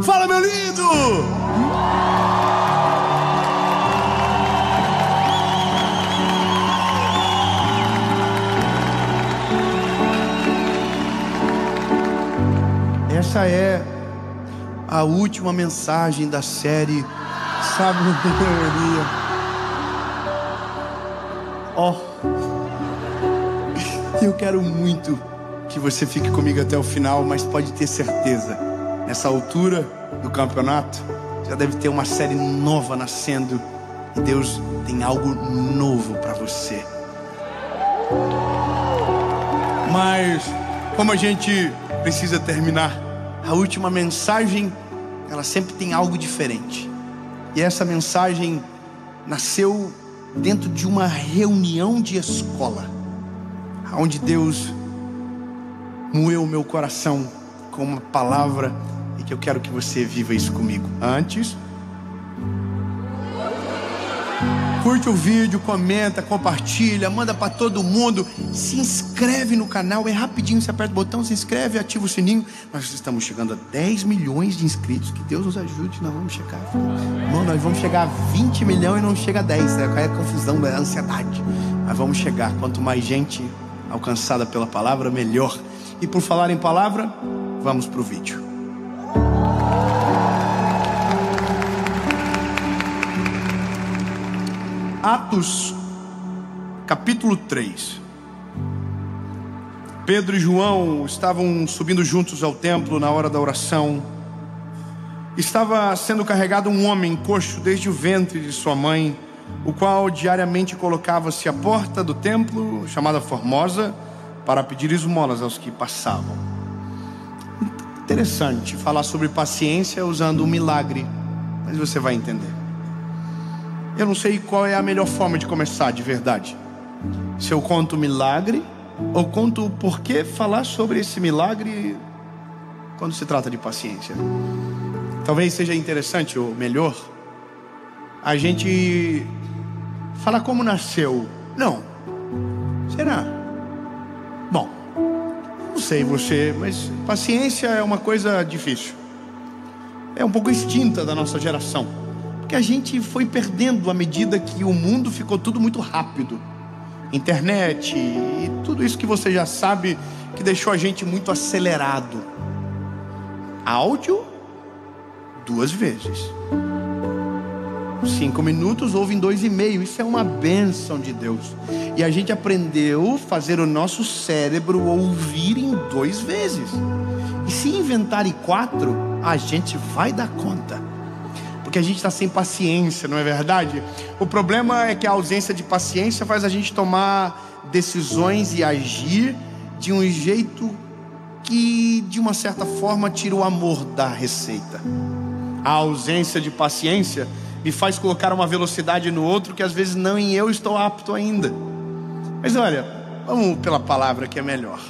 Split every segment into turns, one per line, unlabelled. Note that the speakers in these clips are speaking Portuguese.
Fala, meu lindo! Essa é a última mensagem da série Sabedoria. Eu quero muito que você fique comigo até o final, mas pode ter certeza, nessa altura do campeonato, já deve ter uma série nova nascendo e Deus tem algo novo para você. Mas como a gente precisa terminar, a última mensagem, ela sempre tem algo diferente. E essa mensagem nasceu dentro de uma reunião de escola, onde Deus moeu o meu coração com uma palavra, e que eu quero que você viva isso comigo. Antes, curte o vídeo, comenta, compartilha, manda para todo mundo. Se inscreve no canal, é rapidinho, você aperta o botão, se inscreve, ativa o sininho. Nós estamos chegando a 10 milhões de inscritos. Que Deus nos ajude, nós vamos chegar. Irmão, nós vamos chegar a 20 milhões e não chega a 10. É a confusão, é a ansiedade. Mas vamos chegar. Quanto mais gente alcançada pela palavra, melhor. E por falar em palavra, vamos para o vídeo. Atos, capítulo 3. Pedro e João estavam subindo juntos ao templo na hora da oração. Estava sendo carregado um homem coxo desde o ventre de sua mãe, o qual diariamente colocava-se à porta do templo, chamada Formosa, para pedir esmolas aos que passavam. Interessante falar sobre paciência usando um milagre, mas você vai entender. Eu não sei qual é a melhor forma de começar de verdade. Se eu conto o milagre ou conto o porquê falar sobre esse milagre quando se trata de paciência. Talvez seja interessante, ou melhor, a gente falar como nasceu. Não. Será? Bom, não sei você, mas paciência é uma coisa difícil. É um pouco extinta da nossa geração, que a gente foi perdendo à medida que o mundo ficou tudo muito rápido. Internet e tudo isso que você já sabe, que deixou a gente muito acelerado. Áudio, 2 vezes. 5 minutos ouve em 2,5. Isso é uma bênção de Deus. E a gente aprendeu a fazer o nosso cérebro ouvir em 2 vezes. E se inventarem 4, a gente vai dar conta. Porque a gente está sem paciência, não é verdade? O problema é que a ausência de paciência faz a gente tomar decisões e agir de um jeito que, de uma certa forma, tira o amor da receita. A ausência de paciência me faz colocar uma velocidade no outro que às vezes nem eu estou apto ainda. Mas olha, vamos pela palavra que é melhor.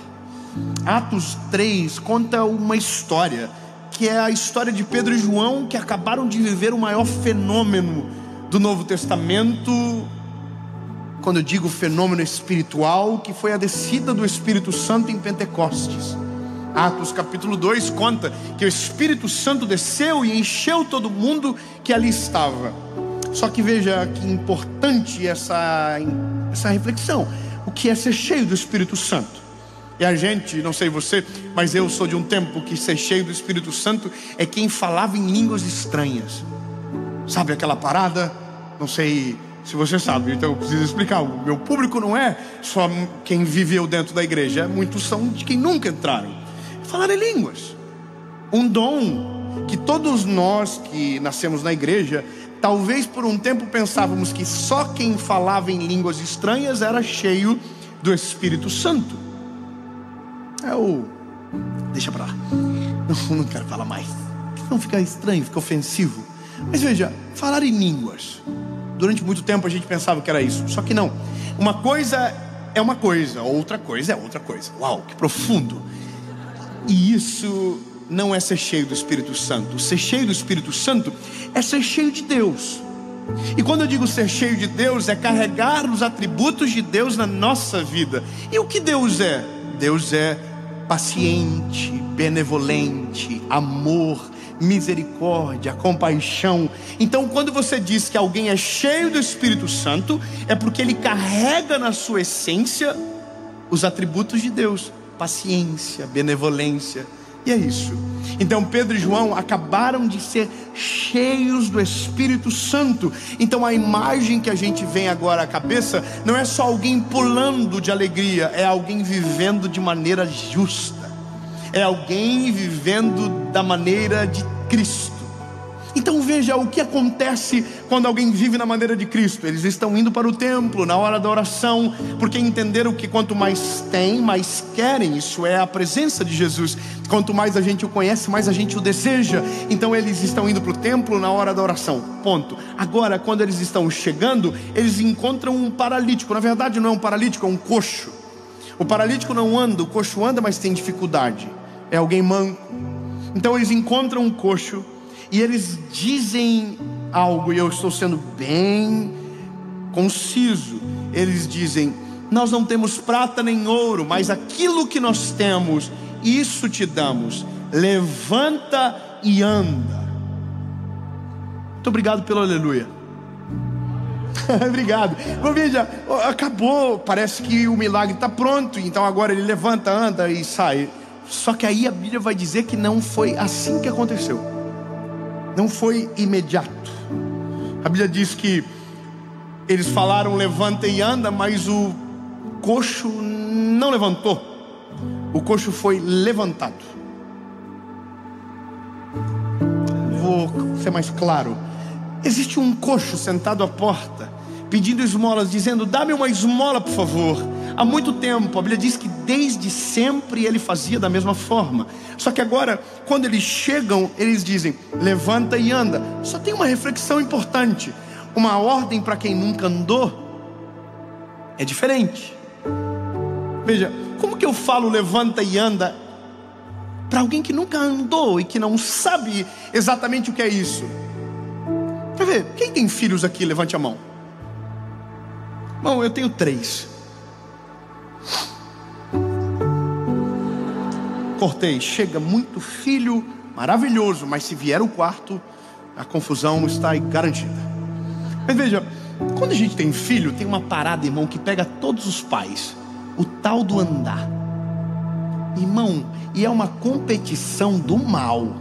Atos 3 conta uma história, que é a história de Pedro e João, que acabaram de viver o maior fenômeno do Novo Testamento. Quando eu digo fenômeno espiritual, que foi a descida do Espírito Santo em Pentecostes. Atos capítulo 2 conta que o Espírito Santo desceu e encheu todo mundo que ali estava. Só que veja que importante essa reflexão. O que é ser cheio do Espírito Santo? E a gente, não sei você, mas eu sou de um tempo que ser cheio do Espírito Santo é quem falava em línguas estranhas. Sabe aquela parada? Não sei se você sabe, então eu preciso explicar. O meu público não é só quem viveu dentro da igreja, muitos são de quem nunca entraram. Falar em línguas, um dom que todos nós que nascemos na igreja, talvez por um tempo pensávamos que só quem falava em línguas estranhas era cheio do Espírito Santo. Deixa pra lá, não quero falar mais, não fica estranho, fica ofensivo. Mas veja, falar em línguas, durante muito tempo a gente pensava que era isso, só que não. Uma coisa é uma coisa, outra coisa é outra coisa. Uau, que profundo. E isso não é ser cheio do Espírito Santo. Ser cheio do Espírito Santo é ser cheio de Deus. E quando eu digo ser cheio de Deus, é carregar os atributos de Deus na nossa vida. E o que Deus é? Deus é paciente, benevolente, amor, misericórdia, compaixão. Então, quando você diz que alguém é cheio do Espírito Santo, é porque ele carrega na sua essência os atributos de Deus: paciência, benevolência. E é isso. Então Pedro e João acabaram de ser cheios do Espírito Santo. Então a imagem que a gente vem agora à cabeça não é só alguém pulando de alegria, é alguém vivendo de maneira justa, é alguém vivendo da maneira de Cristo. Então veja o que acontece quando alguém vive na maneira de Cristo. Eles estão indo para o templo na hora da oração, porque entenderam que quanto mais tem, mais querem. Isso é a presença de Jesus. Quanto mais a gente o conhece, mais a gente o deseja. Então eles estão indo para o templo na hora da oração, ponto. Agora, quando eles estão chegando, eles encontram um paralítico. Na verdade não é um paralítico, é um coxo. O paralítico não anda, o coxo anda, mas tem dificuldade. É alguém manco. Então eles encontram um coxo e eles dizem algo, e eu estou sendo bem conciso. Eles dizem: nós não temos prata nem ouro, mas aquilo que nós temos, isso te damos. Levanta e anda. Muito obrigado pelo aleluia. Obrigado. Bom, veja, acabou, parece que o milagre está pronto. Então agora ele levanta, anda e sai. Só que aí a Bíblia vai dizer que não foi assim que aconteceu. Não foi imediato. A Bíblia diz que eles falaram levanta e anda, mas o coxo não levantou. O coxo foi levantado. Vou ser mais claro. Existe um coxo sentado à porta, pedindo esmolas, dizendo: dá-me uma esmola, por favor. Há muito tempo, a Bíblia diz que desde sempre ele fazia da mesma forma. Só que agora, quando eles chegam, eles dizem: levanta e anda. Só tem uma reflexão importante. Uma ordem para quem nunca andou é diferente. Veja, como que eu falo levanta e anda para alguém que nunca andou e que não sabe exatamente o que é isso? Quer ver, quem tem filhos aqui? Levante a mão. Bom, eu tenho 3. Cortei. Chega muito filho, maravilhoso, mas se vier o quarto, a confusão está garantida. Mas veja, quando a gente tem filho, tem uma parada, irmão, que pega todos os pais: o tal do andar. Irmão, e é uma competição do mal.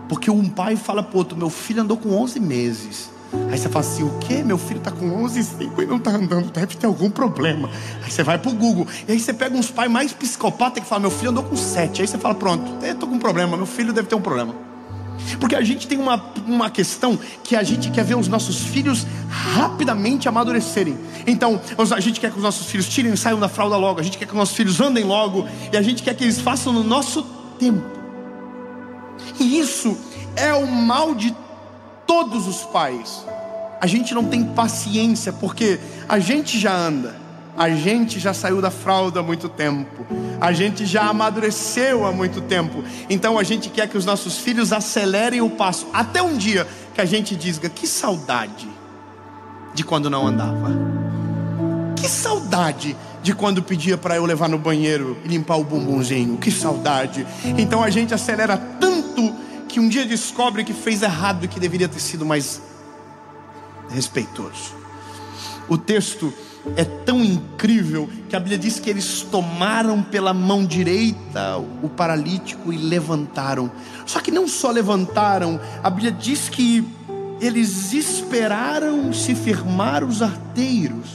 Porque um pai fala pro outro: meu filho andou com 11 meses. Aí você fala assim: o quê? Meu filho está com 11,5 e não está andando, deve ter algum problema. Aí você vai pro Google, e aí você pega uns pais mais psicopatas que falam: meu filho andou com 7. Aí você fala: pronto, estou com um problema, meu filho deve ter um problema. Porque a gente tem uma questão que a gente quer ver os nossos filhos rapidamente amadurecerem. Então a gente quer que os nossos filhos tirem e saiam da fralda logo. A gente quer que os nossos filhos andem logo. E a gente quer que eles façam no nosso tempo. E isso é o mal de todos os pais. A gente não tem paciência, porque a gente já anda, a gente já saiu da fralda há muito tempo, a gente já amadureceu há muito tempo. Então a gente quer que os nossos filhos acelerem o passo, até um dia que a gente diga: que saudade de quando não andava, que saudade de quando pedia para eu levar no banheiro e limpar o bumbumzinho, que saudade. Então a gente acelera tanto que um dia descobre que fez errado e que deveria ter sido mais respeitoso. O texto é tão incrível que a Bíblia diz que eles tomaram pela mão direita o paralítico e levantaram. Só que não só levantaram, a Bíblia diz que eles esperaram se firmar os arteiros.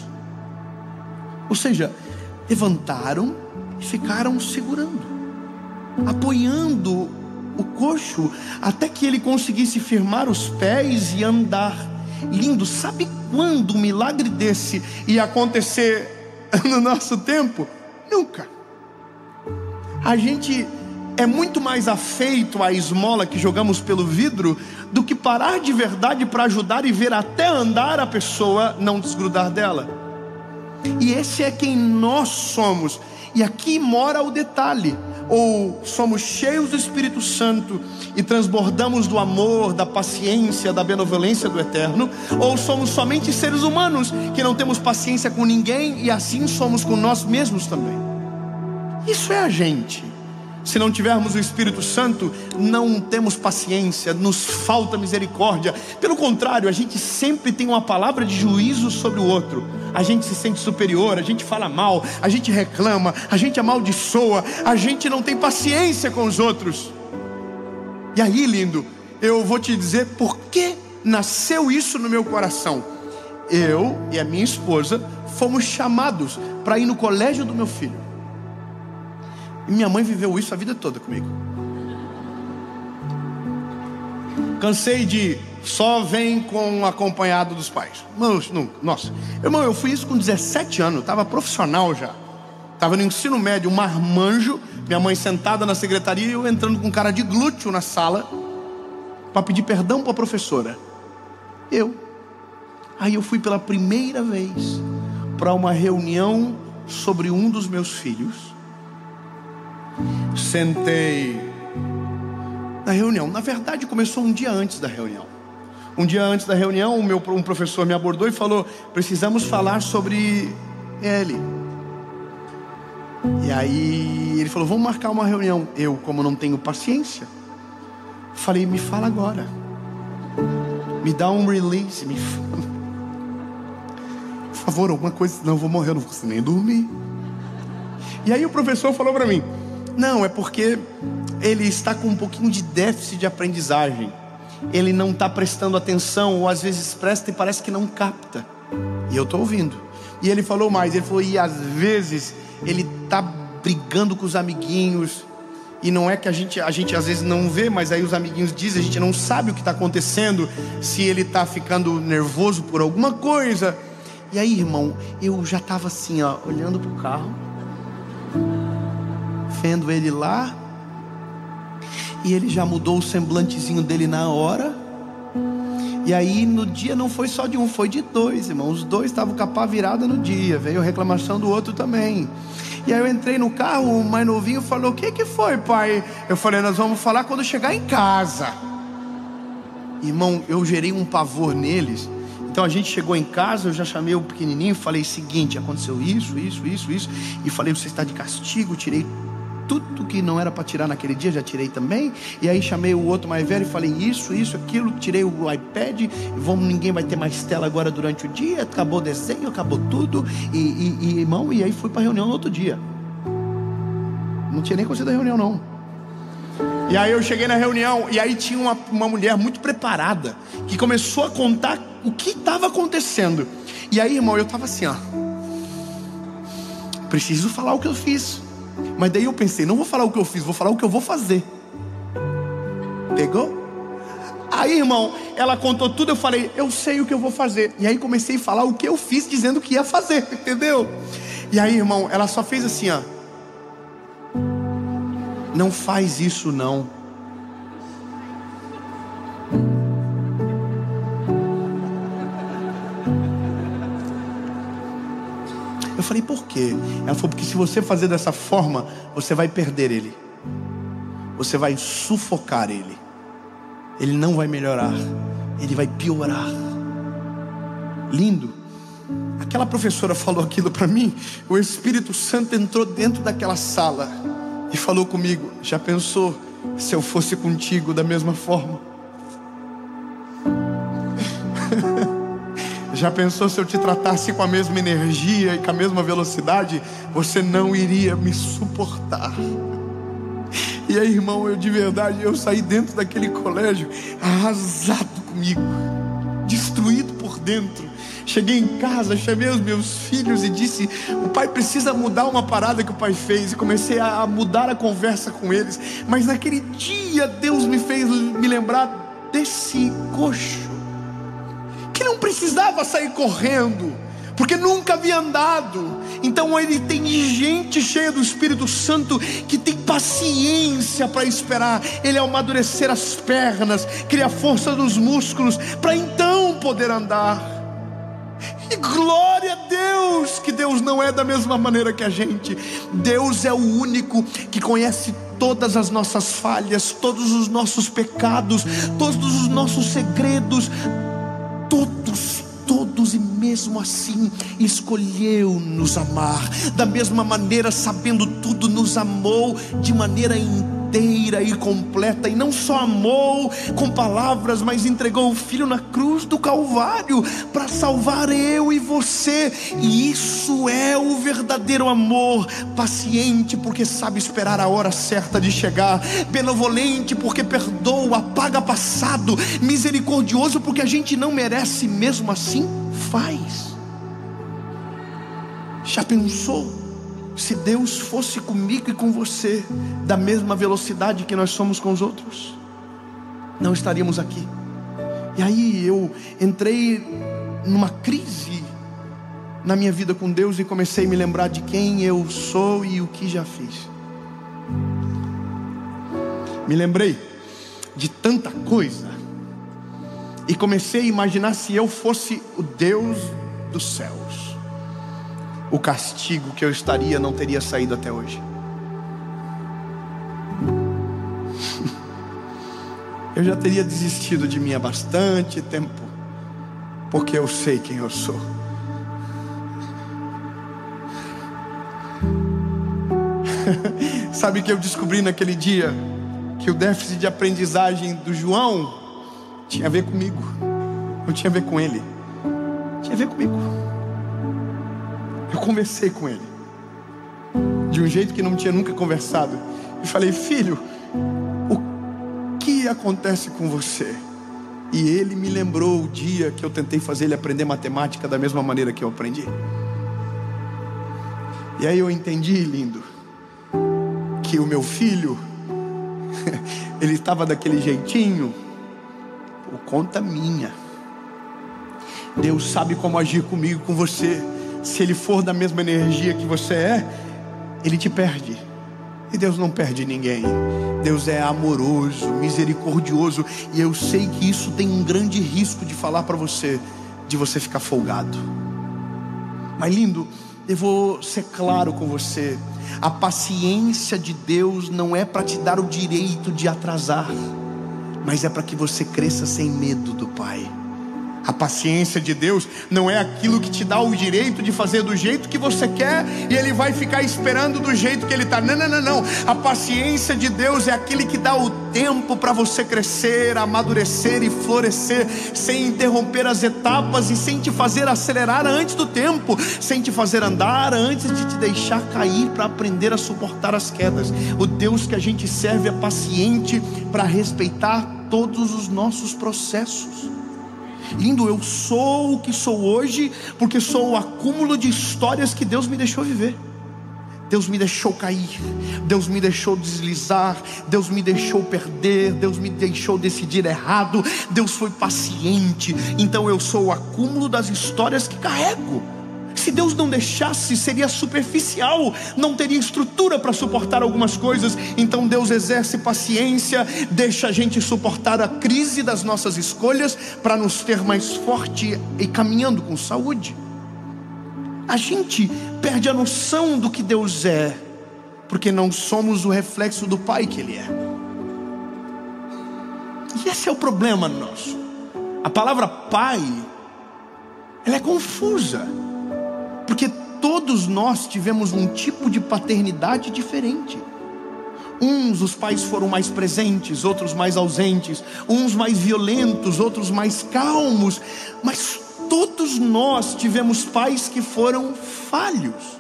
Ou seja, levantaram e ficaram segurando, apoiando o coxo até que ele conseguisse firmar os pés e andar. Lindo. Sabe quando um milagre desse ia acontecer no nosso tempo? Nunca. A gente é muito mais afeito à esmola que jogamos pelo vidro do que parar de verdade para ajudar e ver até andar a pessoa não desgrudar dela. E esse é quem nós somos. E aqui mora o detalhe: ou somos cheios do Espírito Santo e transbordamos do amor, da paciência, da benevolência do Eterno, ou somos somente seres humanos que não temos paciência com ninguém e assim somos com nós mesmos também. Isso é a gente. Se não tivermos o Espírito Santo, não temos paciência, nos falta misericórdia. Pelo contrário, a gente sempre tem uma palavra de juízo sobre o outro. A gente se sente superior, a gente fala mal, a gente reclama, a gente amaldiçoa, a gente não tem paciência com os outros. E aí, lindo, eu vou te dizer por que nasceu isso no meu coração. Eu e a minha esposa fomos chamados para ir no colégio do meu filho. E minha mãe viveu isso a vida toda comigo. Cansei de só vem com acompanhado dos pais. Nossa, irmão, eu fui isso com 17 anos, estava profissional já. Estava no ensino médio, um marmanjo. Minha mãe sentada na secretaria e eu entrando com cara de glúteo na sala para pedir perdão para a professora. Aí eu fui pela primeira vez para uma reunião sobre um dos meus filhos. Sentei na reunião. Na verdade, começou um dia antes da reunião. Um dia antes da reunião, um professor me abordou e falou: precisamos falar sobre ele. E aí ele falou: vamos marcar uma reunião. Eu, como não tenho paciência, falei: me fala agora, me dá um release, por favor, alguma coisa, senão eu vou morrer, eu não vou conseguir nem dormir. E aí o professor falou para mim: não, é porque ele está com um pouquinho de déficit de aprendizagem. Ele não está prestando atenção, ou às vezes presta e parece que não capta. E eu estou ouvindo. E ele falou mais, ele falou: e às vezes ele está brigando com os amiguinhos. E não é que a gente às vezes não vê, mas aí os amiguinhos dizem, a gente não sabe o que está acontecendo, se ele está ficando nervoso por alguma coisa. E aí, irmão, eu já estava assim, ó, olhando para o carro, vendo ele lá. E ele já mudou o semblantezinho dele na hora. E aí no dia não foi só de um, foi de dois, irmão. Os dois estavam com a pá virada no dia. Veio reclamação do outro também. E aí eu entrei no carro, o mais novinho falou: o que foi, pai? Eu falei: nós vamos falar quando chegar em casa. Irmão, eu gerei um pavor neles. Então a gente chegou em casa, eu já chamei o pequenininho, falei: seguinte, aconteceu isso. E falei: você está de castigo, tirei tudo que não era para tirar naquele dia, já tirei também. E aí chamei o outro mais velho e falei: isso, aquilo. Tirei o iPad, ninguém vai ter mais tela agora durante o dia. Acabou o desenho, acabou tudo. Irmão, e aí fui para a reunião no outro dia. Não tinha nem acontecido a reunião não. E aí eu cheguei na reunião, e aí tinha uma mulher muito preparada, que começou a contar o que estava acontecendo. E aí, irmão, eu estava assim, ó, preciso falar o que eu fiz. Mas daí eu pensei: não vou falar o que eu fiz, vou falar o que eu vou fazer. Pegou? Aí, irmão, ela contou tudo, eu falei: eu sei o que eu vou fazer. E aí comecei a falar o que eu fiz, dizendo que ia fazer, entendeu? E aí, irmão, ela só fez assim, ó: não faz isso não. Eu falei: por quê? Ela falou: porque se você fazer dessa forma, você vai perder ele. Você vai sufocar ele. Ele não vai melhorar. Ele vai piorar. Lindo. Aquela professora falou aquilo para mim. O Espírito Santo entrou dentro daquela sala e falou comigo: já pensou se eu fosse contigo da mesma forma? Já pensou se eu te tratasse com a mesma energia e com a mesma velocidade? Você não iria me suportar. E aí, irmão, eu de verdade, eu saí dentro daquele colégio arrasado comigo, destruído por dentro. Cheguei em casa, chamei os meus filhos e disse: o pai precisa mudar uma parada que o pai fez. E comecei a mudar a conversa com eles. Mas naquele dia Deus me fez me lembrar desse coxo, que não precisava sair correndo, porque nunca havia andado. Então ele tem gente cheia do Espírito Santo que tem paciência para esperar ele amadurecer as pernas, criar força nos músculos, para então poder andar. E glória a Deus, que Deus não é da mesma maneira que a gente. Deus é o único que conhece todas as nossas falhas, todos os nossos pecados, todos os nossos segredos. Todos e mesmo assim escolheu nos amar. Da mesma maneira, sabendo tudo, nos amou de maneira inteira e completa. E não só amou com palavras, mas entregou o Filho na cruz do Calvário para salvar eu e você. E isso é o verdadeiro amor. Paciente porque sabe esperar a hora certa de chegar, benevolente porque perdoa, apaga passado, misericordioso porque a gente não merece, mesmo assim faz. Já pensou se Deus fosse comigo e com você da mesma velocidade que nós somos com os outros? Não estaríamos aqui. E aí eu entrei numa crise na minha vida com Deus e comecei a me lembrar de quem eu sou e o que já fiz. Me lembrei de tanta coisa e comecei a imaginar, se eu fosse o Deus dos céus, o castigo que eu estaria não teria saído até hoje. Eu já teria desistido de mim há bastante tempo, porque eu sei quem eu sou. Sabe que eu descobri naquele dia que o déficit de aprendizagem do João tinha a ver comigo, não tinha a ver com ele, tinha a ver comigo. Eu conversei com ele de um jeito que não tinha nunca conversado. Eu falei: filho, o que acontece com você? E ele me lembrou o dia que eu tentei fazer ele aprender matemática da mesma maneira que eu aprendi. E aí eu entendi, lindo, que o meu filho ele estava daquele jeitinho por conta minha. Deus sabe como agir comigo, com você. Se ele for da mesma energia que você é, ele te perde. E Deus não perde ninguém. Deus é amoroso, misericordioso. E eu sei que isso tem um grande risco de falar para você, de você ficar folgado. Mas lindo, eu vou ser claro com você. A paciência de Deus não é para te dar o direito de atrasar, mas é para que você cresça sem medo do Pai. A paciência de Deus não é aquilo que te dá o direito de fazer do jeito que você quer e Ele vai ficar esperando do jeito que Ele está. Não, não, não, não. A paciência de Deus é aquele que dá o tempo para você crescer, amadurecer e florescer, sem interromper as etapas e sem te fazer acelerar antes do tempo, sem te fazer andar antes de te deixar cair, para aprender a suportar as quedas. O Deus que a gente serve é paciente para respeitar todos os nossos processos. Lindo, eu sou o que sou hoje porque sou o acúmulo de histórias que Deus me deixou viver. Deus me deixou cair, Deus me deixou deslizar, Deus me deixou perder, Deus me deixou decidir errado. Deus foi paciente. Então eu sou o acúmulo das histórias que carrego. Se Deus não deixasse, seria superficial, não teria estrutura para suportar algumas coisas. Então Deus exerce paciência, deixa a gente suportar a crise das nossas escolhas, para nos ter mais forte e caminhando com saúde. A gente perde a noção do que Deus é, porque não somos o reflexo do Pai que Ele é. E esse é o problema nosso. A palavra Pai, ela é confusa, porque todos nós tivemos um tipo de paternidade diferente. Uns, os pais foram mais presentes, outros mais ausentes. Uns mais violentos, outros mais calmos. Mas todos nós tivemos pais que foram falhos.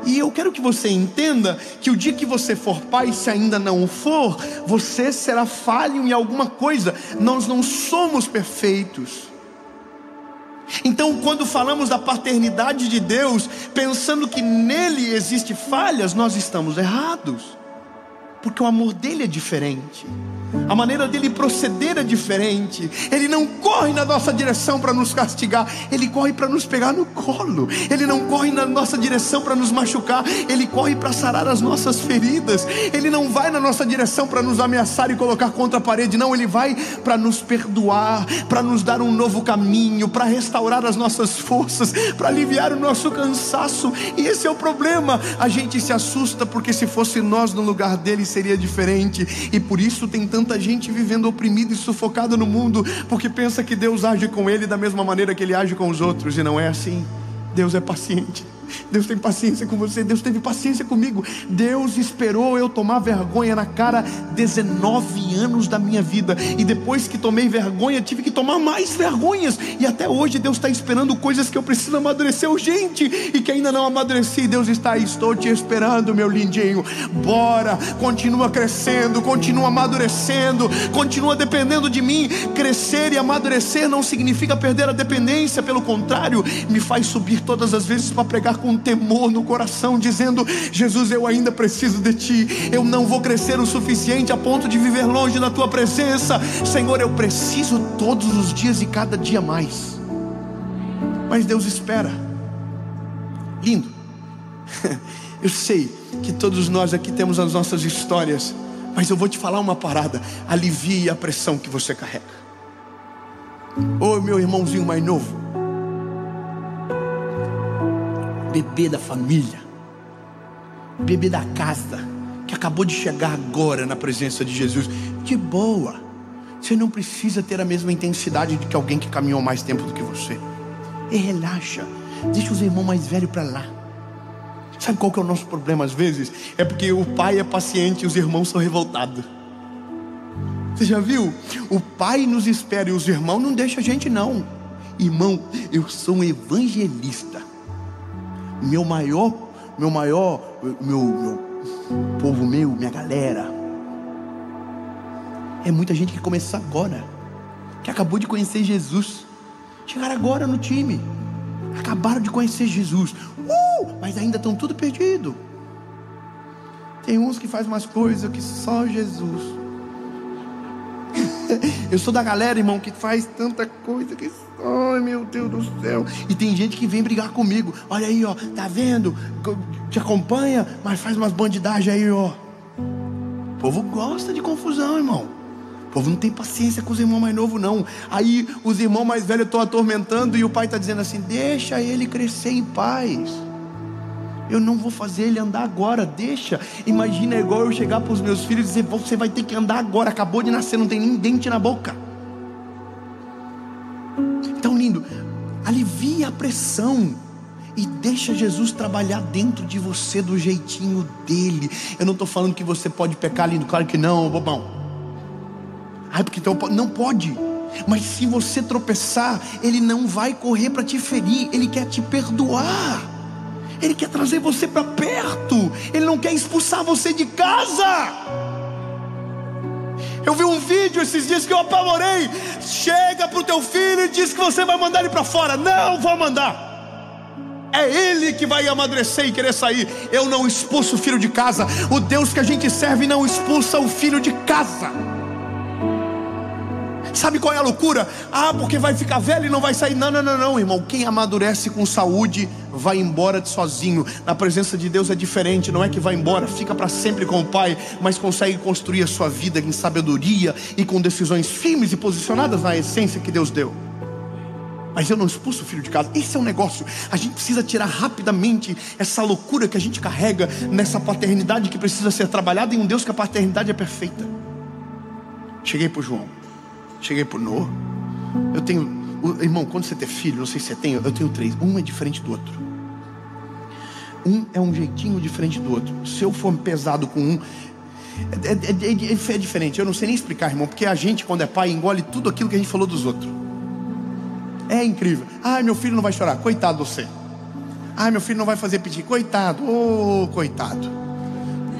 E eu quero que você entenda que o dia que você for pai, se ainda não o for, você será falho em alguma coisa. Nós não somos perfeitos. Então, quando falamos da paternidade de Deus, pensando que nele existe falhas, nós estamos errados. Porque o amor dele é diferente, a maneira dele proceder é diferente. Ele não corre na nossa direção para nos castigar, ele corre para nos pegar no colo. Ele não corre na nossa direção para nos machucar, ele corre para sarar as nossas feridas. Ele não vai na nossa direção para nos ameaçar e colocar contra a parede. Não, ele vai para nos perdoar, para nos dar um novo caminho, para restaurar as nossas forças, para aliviar o nosso cansaço. E esse é o problema. A gente se assusta porque se fosse nós no lugar dele seria diferente. E por isso tem tanto tanta gente vivendo oprimida e sufocada no mundo, porque pensa que Deus age com ele da mesma maneira que ele age com os outros, e não é assim. Deus é paciente. Deus tem paciência com você. Deus teve paciência comigo. Deus esperou eu tomar vergonha na cara 19 anos da minha vida, e depois que tomei vergonha, tive que tomar mais vergonhas, e até hoje Deus está esperando coisas que eu preciso amadurecer urgente, e que ainda não amadureci. Deus está aí, estou te esperando, meu lindinho. Bora, continua crescendo, continua amadurecendo, continua dependendo de mim. Crescer e amadurecer não significa perder a dependência, pelo contrário, me faz subir todas as vezes para pregar com temor no coração, dizendo: Jesus, eu ainda preciso de Ti. Eu não vou crescer o suficiente a ponto de viver longe da Tua presença. Senhor, eu preciso todos os dias e cada dia mais. Mas Deus espera. Lindo. Eu sei que todos nós aqui temos as nossas histórias, mas eu vou te falar uma parada: alivie a pressão que você carrega. Ô, meu irmãozinho mais novo, bebê da família, bebê da casa, que acabou de chegar agora na presença de Jesus, de boa, você não precisa ter a mesma intensidade de que alguém que caminhou mais tempo do que você. E relaxa, deixa os irmãos mais velhos para lá. Sabe qual que é o nosso problema às vezes? É porque o pai é paciente e os irmãos são revoltados. Você já viu? O pai nos espera e os irmãos não deixam a gente não. Irmão, eu sou um evangelista. Meu povo meu, minha galera, é muita gente que começou agora, que acabou de conhecer Jesus, chegaram agora no time, acabaram de conhecer Jesus, mas ainda estão tudo perdido. Tem uns que fazem umas coisas que só Jesus. Eu sou da galera, irmão, que faz tanta coisa que... Ai, meu Deus do céu. E tem gente que vem brigar comigo. Olha aí, ó, tá vendo? Te acompanha, mas faz umas bandidagens aí, ó. O povo gosta de confusão, irmão. O povo não tem paciência com os irmãos mais novos, não. Aí os irmãos mais velhos estão atormentando, e o pai está dizendo assim: deixa ele crescer em paz. Eu não vou fazer ele andar agora, deixa. Imagina, é igual eu chegar para os meus filhos e dizer: você vai ter que andar agora, acabou de nascer, não tem nem dente na boca. Então, lindo, alivia a pressão e deixa Jesus trabalhar dentro de você do jeitinho dele. Eu não estou falando que você pode pecar, lindo, claro que não, bobão. Ai, porque então não pode. Mas se você tropeçar, ele não vai correr para te ferir, ele quer te perdoar. Ele quer trazer você para perto. Ele não quer expulsar você de casa. Eu vi um vídeo esses dias que eu apavorei. Chega para o teu filho e diz que você vai mandar ele para fora. Não vou mandar. É ele que vai amadurecer e querer sair. Eu não expulso o filho de casa. O Deus que a gente serve não expulsa o filho de casa. Sabe qual é a loucura? Ah, porque vai ficar velho e não vai sair. Não, não, não, não, irmão. Quem amadurece com saúde vai embora sozinho. Na presença de Deus é diferente. Não é que vai embora, fica para sempre com o Pai, mas consegue construir a sua vida em sabedoria e com decisões firmes e posicionadas na essência que Deus deu. Mas eu não expulso o filho de casa. Esse é um negócio. A gente precisa tirar rapidamente essa loucura que a gente carrega nessa paternidade que precisa ser trabalhada em um Deus que a paternidade é perfeita. Cheguei para o João. Cheguei por Noah. Eu tenho, irmão, quando você tem filho, não sei se você tem, eu tenho 3. Um é diferente do outro. Um é um jeitinho diferente do outro. Se eu for pesado com um, é diferente. Eu não sei nem explicar, irmão, porque a gente, quando é pai, engole tudo aquilo que a gente falou dos outros. É incrível. Ai, meu filho não vai chorar. Coitado você. Ai, meu filho não vai fazer piti. Coitado. Oh, coitado.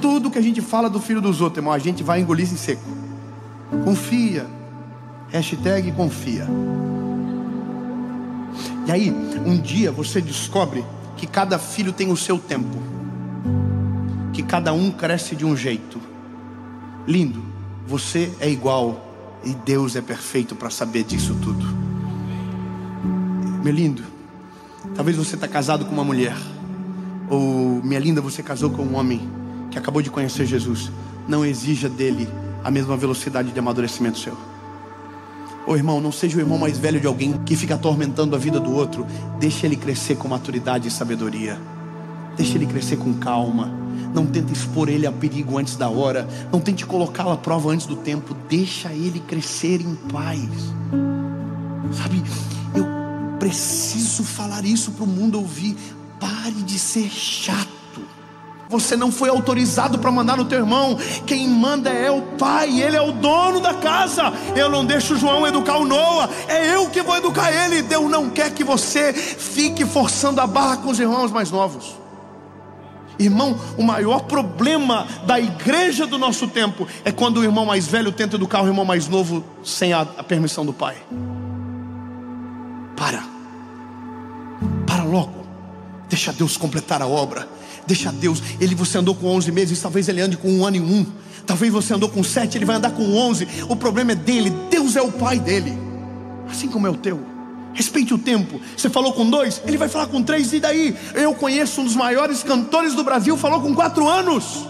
Tudo que a gente fala do filho dos outros, irmão, a gente vai engolir em seco. Confia. Hashtag confia. E aí, um dia você descobre que cada filho tem o seu tempo, que cada um cresce de um jeito. Lindo, você é igual e Deus é perfeito para saber disso tudo. Meu lindo, talvez você está casado com uma mulher, ou minha linda, você casou com um homem que acabou de conhecer Jesus. Não exija dele a mesma velocidade de amadurecimento seu. Ô irmão, não seja o irmão mais velho de alguém que fica atormentando a vida do outro. Deixa ele crescer com maturidade e sabedoria. Deixa ele crescer com calma. Não tenta expor ele a perigo antes da hora. Não tente colocá-lo à prova antes do tempo. Deixa ele crescer em paz. Sabe, eu preciso falar isso para o mundo ouvir. Pare de ser chato. Você não foi autorizado para mandar no teu irmão. Quem manda é o pai, ele é o dono da casa. Eu não deixo o João educar o Noah, é eu que vou educar ele. Deus não quer que você fique forçando a barra com os irmãos mais novos. Irmão, o maior problema da igreja do nosso tempo é quando o irmão mais velho tenta educar o irmão mais novo sem a permissão do pai. Para logo. Deixa Deus completar a obra. Deixa Deus. Você andou com 11 meses, talvez ele ande com 1 ano e 1. Talvez você andou com 7, ele vai andar com 11. O problema é dele. Deus é o pai dele, assim como é o teu. Respeite o tempo. Você falou com 2, ele vai falar com 3. E daí? Eu conheço um dos maiores cantores do Brasil, falou com 4 anos.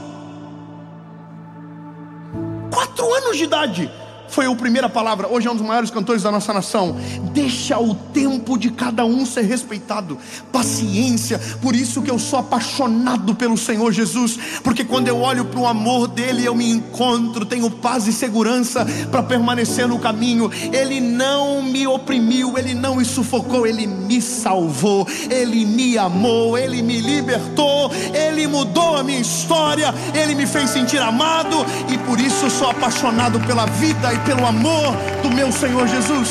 4 anos de idade foi a primeira palavra. Hoje é um dos maiores cantores da nossa nação. Deixa o tempo de cada um ser respeitado. Paciência. Por isso que eu sou apaixonado pelo Senhor Jesus, porque quando eu olho para o amor dele, eu me encontro, tenho paz e segurança para permanecer no caminho. Ele não me oprimiu, ele não me sufocou, ele me salvou, ele me amou, ele me libertou, ele mudou a minha história, ele me fez sentir amado. E por isso eu sou apaixonado pela vida e pelo amor do meu Senhor Jesus.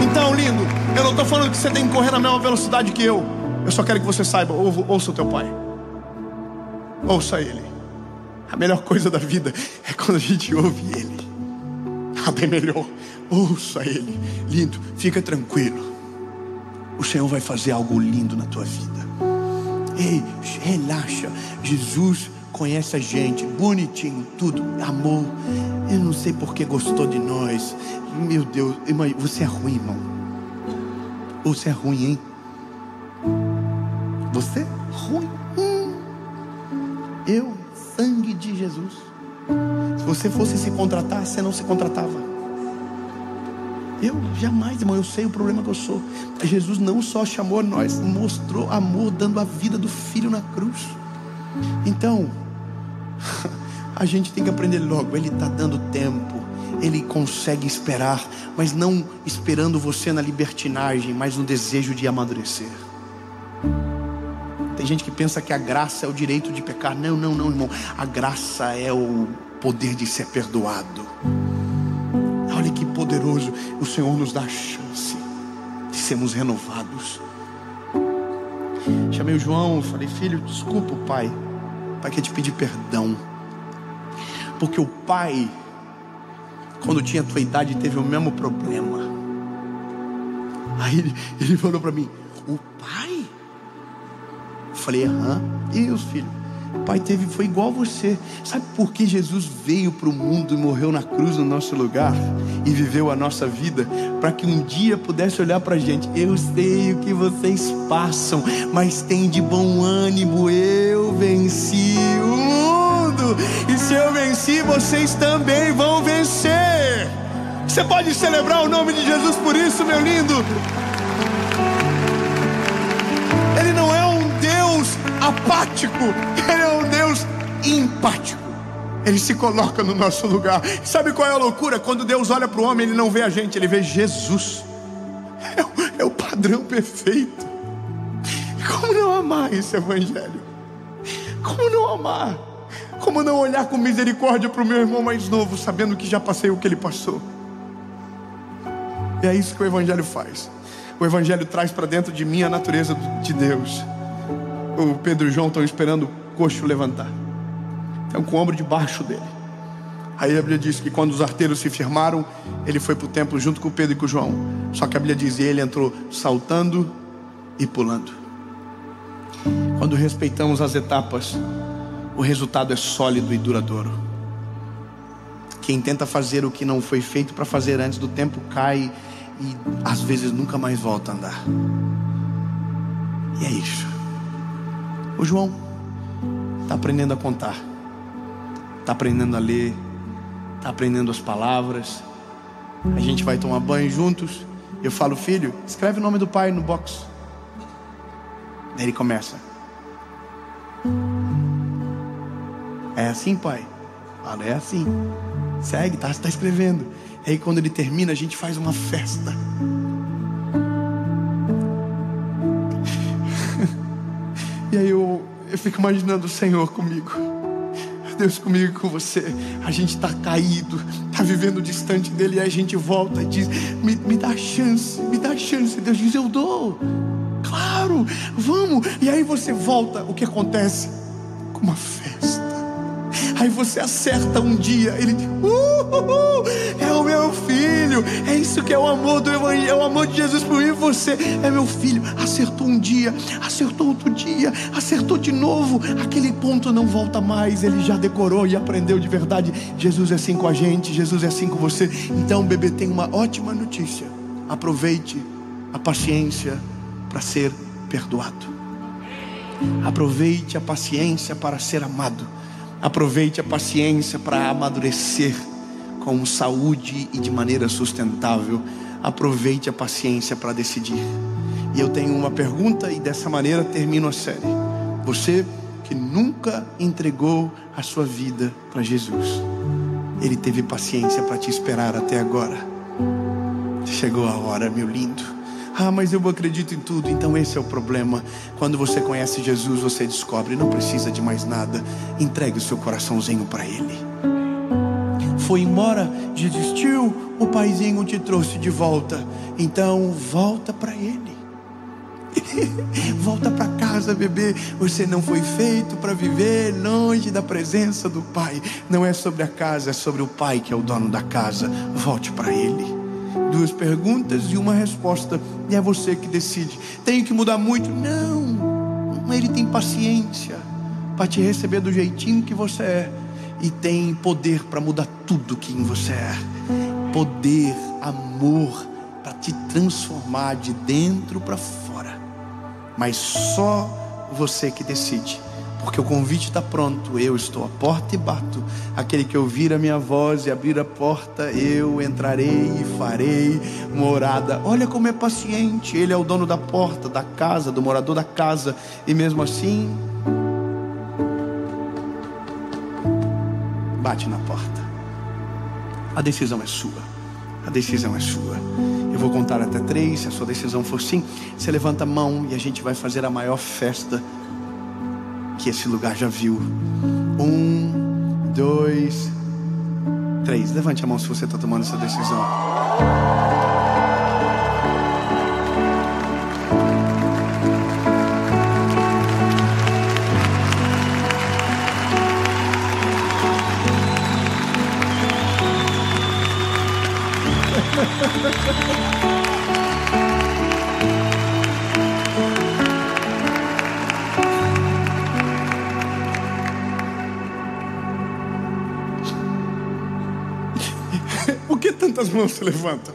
Então, lindo, eu não estou falando que você tem que correr na mesma velocidade que eu. Eu só quero que você saiba, ouça o teu pai. Ouça ele. A melhor coisa da vida é quando a gente ouve ele. Bem melhor. Ouça ele. Lindo, fica tranquilo. O Senhor vai fazer algo lindo na tua vida. Ei, relaxa. Jesus conhece a gente, bonitinho, tudo, amor. Eu não sei porque gostou de nós. Meu Deus, você é ruim, irmão. Você é ruim, hein? Você é ruim. Eu, sangue de Jesus. Se você fosse se contratar, você não se contratava. Eu jamais, irmão, eu sei o problema que eu sou. Jesus não só chamou nós, mostrou amor dando a vida do Filho na cruz. Então, a gente tem que aprender logo. Ele está dando tempo, ele consegue esperar, mas não esperando você na libertinagem, mas no desejo de amadurecer. Tem gente que pensa que a graça é o direito de pecar. Não, irmão. A graça é o poder de ser perdoado. Olha que poderoso. O Senhor nos dá a chance de sermos renovados. Chamei o João, falei: filho, desculpa o pai. O pai quer te pedir perdão, porque o pai, quando tinha a tua idade, teve o mesmo problema. Aí ele falou para mim: o pai? Eu falei: Isso, filho. O pai foi igual a você. Sabe por que Jesus veio para o mundo e morreu na cruz no nosso lugar e viveu a nossa vida? Para que um dia pudesse olhar para a gente: eu sei o que vocês passam, mas tem de bom ânimo, eu venci o mundo. E se eu venci, vocês também vão vencer. Você pode celebrar o nome de Jesus por isso, meu lindo. Ele não é um Deus apático, ele é um Deus empático. Ele se coloca no nosso lugar. Sabe qual é a loucura? Quando Deus olha para o homem, ele não vê a gente, ele vê Jesus. É o padrão perfeito. Como não amar esse evangelho? Como não amar? Como não olhar com misericórdia para o meu irmão mais novo, sabendo que já passei o que ele passou? E é isso que o evangelho faz. O evangelho traz para dentro de mim a natureza de Deus. O Pedro e o João estão esperando o coxo levantar. Estão com o ombro debaixo dele. Aí a Bíblia diz que quando os arteiros se firmaram, ele foi para o templo junto com o Pedro e com o João. Só que a Bíblia diz que ele entrou saltando e pulando. Quando respeitamos as etapas, o resultado é sólido e duradouro. Quem tenta fazer o que não foi feito para fazer antes do tempo cai e às vezes nunca mais volta a andar. E é isso. O João está aprendendo a contar, está aprendendo a ler, está aprendendo as palavras. A gente vai tomar banho juntos. Eu falo: filho, escreve o nome do pai no box. Aí ele começa: é assim, pai? Fala: é assim. Segue, tá escrevendo. Aí quando ele termina, a gente faz uma festa. E aí eu fico imaginando o Senhor comigo, Deus comigo, com você. A gente está caído, está vivendo distante dele, e aí a gente volta e diz: me dá chance, me dá chance. Deus diz: eu dou, claro, vamos. E aí você volta, o que acontece? Com uma festa. Aí você acerta um dia, ele diz: é o meu filho. É isso que é o amor do Evangelho, é o amor de Jesus por mim e você. É meu filho. Acertou um dia, acertou outro dia, acertou de novo. Aquele ponto não volta mais. Ele já decorou e aprendeu de verdade. Jesus é assim com a gente, Jesus é assim com você. Então, bebê, tem uma ótima notícia: aproveite a paciência para ser perdoado. Aproveite a paciência para ser amado. Aproveite a paciência para amadurecer com saúde e de maneira sustentável. Aproveite a paciência para decidir. E eu tenho uma pergunta, e dessa maneira termino a série. Você que nunca entregou a sua vida para Jesus, Ele teve paciência para te esperar até agora. Chegou a hora, meu lindo. Mas eu acredito em tudo. Então esse é o problema. Quando você conhece Jesus, você descobre: não precisa de mais nada. Entregue o seu coraçãozinho para Ele. Foi embora, desistiu, o paizinho te trouxe de volta. Então volta para Ele. Volta para casa, bebê. Você não foi feito para viver longe da presença do Pai. Não é sobre a casa, é sobre o Pai que é o dono da casa. Volte para Ele. 2 perguntas e uma resposta, e é você que decide. Tenho que mudar muito? Não. Ele tem paciência para te receber do jeitinho que você é, e tem poder para mudar tudo que em você é. Poder, amor para te transformar de dentro para fora. Mas só você que decide, porque o convite está pronto. Eu estou à porta e bato. Aquele que ouvir a minha voz e abrir a porta, eu entrarei e farei morada. Olha como é paciente. Ele é o dono da porta, da casa, do morador da casa. E mesmo assim, bate na porta. A decisão é sua. A decisão é sua. Eu vou contar até 3. Se a sua decisão for sim, você levanta a mão e a gente vai fazer a maior festa que esse lugar já viu. 1, 2, 3. Levante a mão se você está tomando essa decisão. Por que tantas mãos se levantam?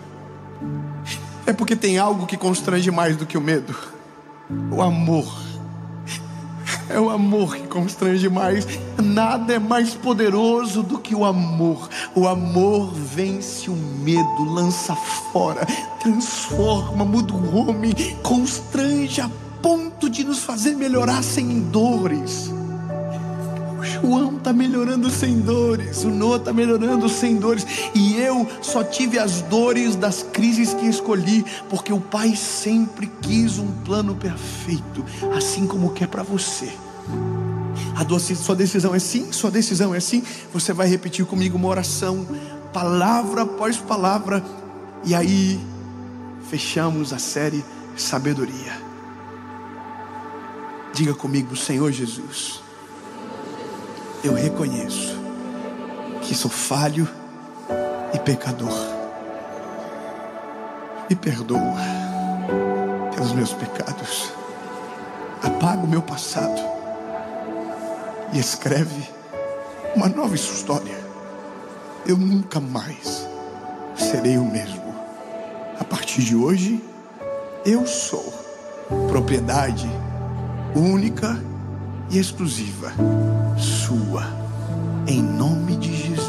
É porque tem algo que constrange mais do que o medo. O amor. É o amor que constrange mais. Nada é mais poderoso do que o amor. O amor vence o medo, lança fora, transforma, muda o homem, constrange a ponto de nos fazer melhorar sem dores. O João está melhorando sem dores, o Noah está melhorando sem dores, e eu só tive as dores das crises que escolhi, porque o Pai sempre quis um plano perfeito, assim como quer para você. Sua decisão é sim, sua decisão é sim. Você vai repetir comigo uma oração, palavra após palavra, e aí fechamos a série Sabedoria. Diga comigo: Senhor Jesus, eu reconheço que sou falho e pecador. Me perdoa pelos meus pecados. Apaga o meu passado e escreve uma nova história. Eu nunca mais serei o mesmo. A partir de hoje, eu sou propriedade única e exclusiva sua, em nome de Jesus.